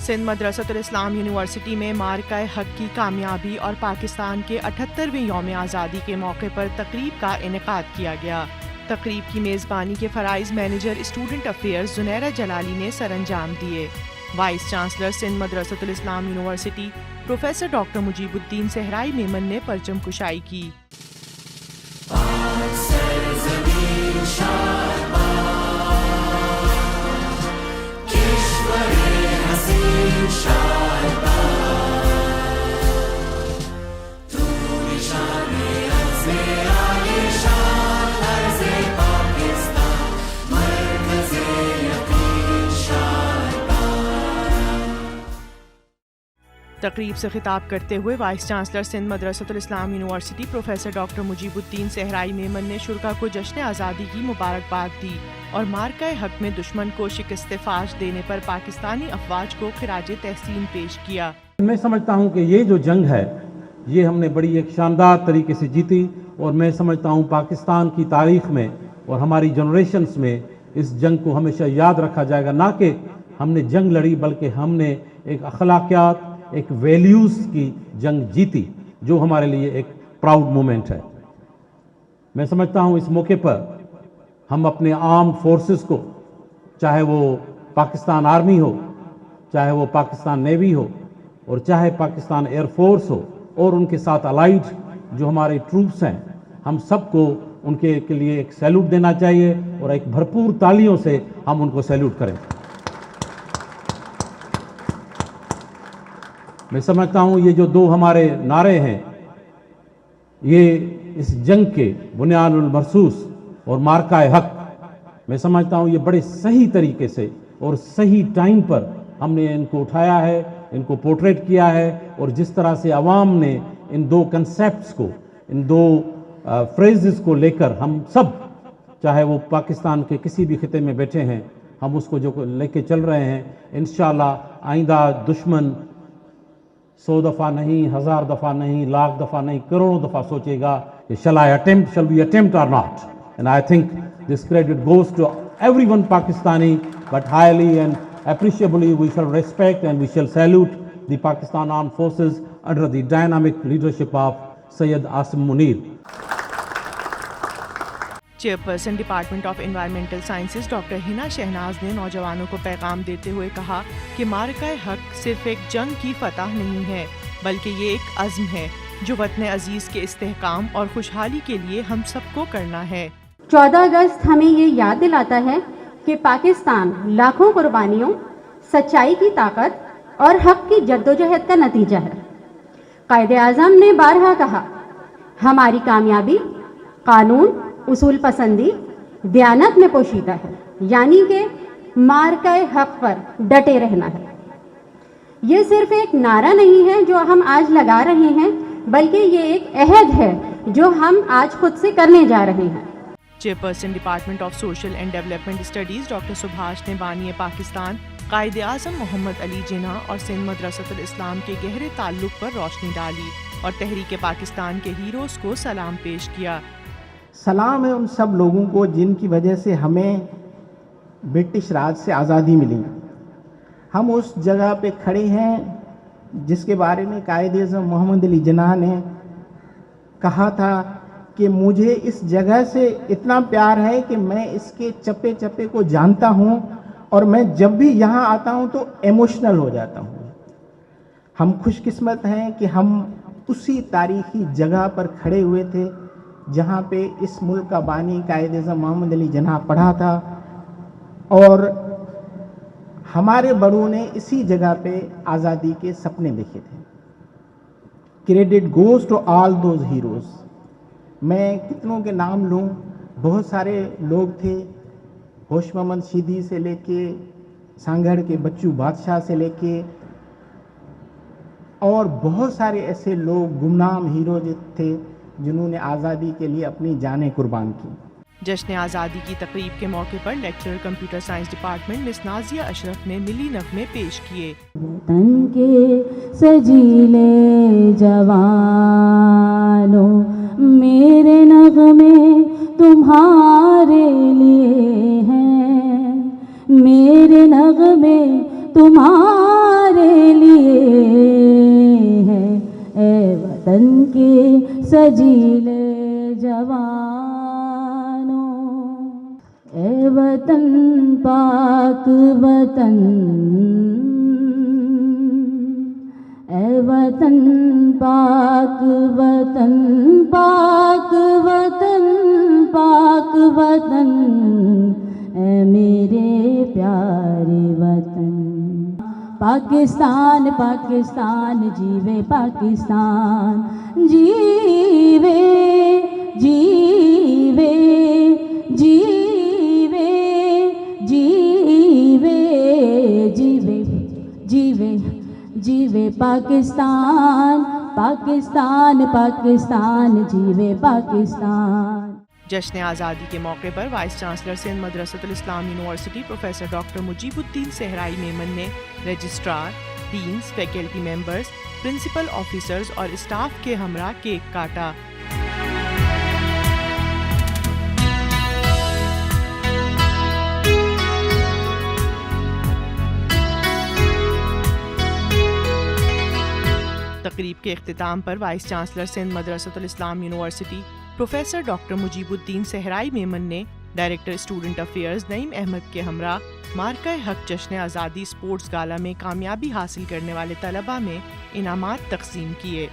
Sindh Madressatul Islam university میں مارکہ حق کی کامیابی اور پاکستان کے 78ویں یوم آزادی کے موقع پر تقریب کا انعقاد کیا گیا۔ تقریب کی میزبانی کے فرائض manager student affairs Zunaira Jalali نے سر انجام دیے۔ Voice chancellor Sindh Madressatul Islam university professor doctor Mujeeb uddin Sehrai Memon نے پرچم کشائی کی۔ تقریب سے خطاب کرتے ہوئے voice chancellor Sindh Madressatul Islam university professor doctor Mujeeb uddin Sehrai Memon نے شرکاء کو جشن آزادی کی مبارکباد دی اور مارکہ حق میں دشمن کو شکست فاش دینے پر پاکستانی افواج کو خراج تحسین پیش کیا۔ میں سمجھتا ہوں کہ یہ جو جنگ ہے یہ ہم نے بڑی ایک شاندار طریقے سے جیتی، اور میں سمجھتا ہوں پاکستان کی تاریخ میں اور ہماری جنریشنز میں اس جنگ کو ہمیشہ یاد رکھا جائے گا۔ نہ کہ ہم نے جنگ لڑی بلکہ ہم نے ایک اخلاقیات، ایک ویلیوز کی جنگ جیتی، جو ہمارے لیے ایک پراؤڈ مومنٹ ہے۔ میں سمجھتا ہوں اس موقع پر ہم اپنے آرمڈ فورسز کو، چاہے وہ پاکستان آرمی ہو، چاہے وہ پاکستان نیوی ہو، اور چاہے پاکستان ایئر فورس ہو، اور ان کے ساتھ الائیڈ جو ہمارے ٹروپس ہیں، ہم سب کو ان کے لیے ایک سیلوٹ دینا چاہیے اور ایک بھرپور تالیوں سے ہم ان کو سیلوٹ کریں۔ میں سمجھتا ہوں یہ جو دو ہمارے نعرے ہیں، یہ اس جنگ کے بنیاد المرصوص اور مارکہ حق، میں سمجھتا ہوں یہ بڑے صحیح طریقے سے اور صحیح ٹائم پر ہم نے ان کو اٹھایا ہے، ان کو پورٹریٹ کیا ہے، اور جس طرح سے عوام نے ان دو کنسیپٹس کو، ان دو فریزز کو لے کر ہم سب، چاہے وہ پاکستان کے کسی بھی خطے میں بیٹھے ہیں، ہم اس کو جو لے کے چل رہے ہیں، انشاءاللہ آئندہ دشمن 100 دفعہ نہیں، 1000 دفعہ نہیں، لاکھ دفعہ نہیں، کروڑوں دفعہ سوچے گا کہ shall we attempt or not? And I think this credit goes to everyone Pakistani, but highly and appreciably we shall respect and we shall salute the Pakistan Armed Forces under the dynamic leadership of Sayyid Asim Munir. Chairperson department of environmental sciences doctor ہنا شہناز نے نوجوانوں کو پیغام دیتے ہوئے کہا کہ مارکہ حق صرف ایک جنگ کی فتح نہیں ہے، بلکہ یہ ایک عزم ہے جو وطن عزیز کے استحکام اور خوشحالی کے لیے ہم سب کو کرنا ہے۔ 14 اگست ہمیں یہ یاد دلاتا ہے کہ پاکستان لاکھوں قربانیوں، سچائی کی طاقت اور حق کی جدوجہد کا نتیجہ ہے۔ قائد اعظم نے بارہا کہا، ہماری کامیابی قانون، اصول پسندی، دیانت میں پوشیدہ ہے، یعنی کہ مارکہ حق پر ڈٹے رہنا ہے۔ یہ صرف ایک نعرہ نہیں ہے جو ہم آج لگا رہے ہیں، بلکہ یہ ایک عہد ہے جو ہم آج خود سے کرنے جا رہے ہیں۔ Chairperson department of social and development studies doctor سبھاش نے بانی پاکستان، قائد اعظم محمد علی جناح اور سندھ مدرسۃ الاسلام کے گہرے تعلق پر روشنی ڈالی اور تحریک پاکستان کے ہیروز کو سلام پیش کیا۔ سلام ہے ان سب لوگوں کو جن کی وجہ سے ہمیں برٹش راج سے آزادی ملی۔ ہم اس جگہ پہ کھڑے ہیں جس کے بارے میں قائد اعظم محمد علی جناح نے کہا تھا کہ مجھے اس جگہ سے اتنا پیار ہے کہ میں اس کے چپے چپے کو جانتا ہوں، اور میں جب بھی یہاں آتا ہوں تو ایموشنل ہو جاتا ہوں۔ ہم خوش قسمت ہیں کہ ہم اسی تاریخی جگہ پر کھڑے ہوئے تھے جہاں پہ اس ملک کا بانی قائد اعظم محمد علی جناح پڑھا تھا، اور ہمارے بڑوں نے اسی جگہ پہ آزادی کے سپنے دیکھے تھے۔ Credit goes to all those heroes. میں کتنوں کے نام لوں، بہت سارے لوگ تھے، ہوش محمد شیدی سے لے کے سانگھڑ کے بچو بادشاہ سے لے کے، اور بہت سارے ایسے لوگ گمنام ہیرو تھے جنہوں نے آزادی کے لیے اپنی جانیں قربان کی۔ جشن آزادی کی تقریب کے موقع پر لیکچرر کمپیوٹر سائنس ڈپارٹمنٹ مس نازیہ اشرف نے ملی نغمے پیش کیے۔ وطن کے سجیلے جوانوں، میرے نغمے تمہارے لیے ہیں، میرے نغمے تمہارے سجیلے جوانوں، اے وطن پاک وطن، اے وطن پاک وطن، پاک وطن، پاک وطن، اے میرے پیارے وطن۔ پاکستان پاکستان جیوے پاکستان، جیوے جیوے جیوے جیوے جیوے جیوے جیوے پاکستان، پاکستان پاکستان جیوے پاکستان۔ جشن آزادی کے موقع پر vice chancellor Sindh Madressatul Islam university professor doctor Mujeeb uddin Sehrai Memon نے registrar, deans, faculty members, principal officers اور اسٹاف کے ہمراہ کیک کاٹا۔ تقریب کے اختتام پر vice chancellor Sindh Madressatul Islam university professor doctor Mujeeb uddin Sehrai Memon نے director student affairs Naeem Ahmed کے ہمراہ مارکہ حق جشن آزادی اسپورٹس گالا میں کامیابی حاصل کرنے والے طلباء میں انعامات تقسیم کیے۔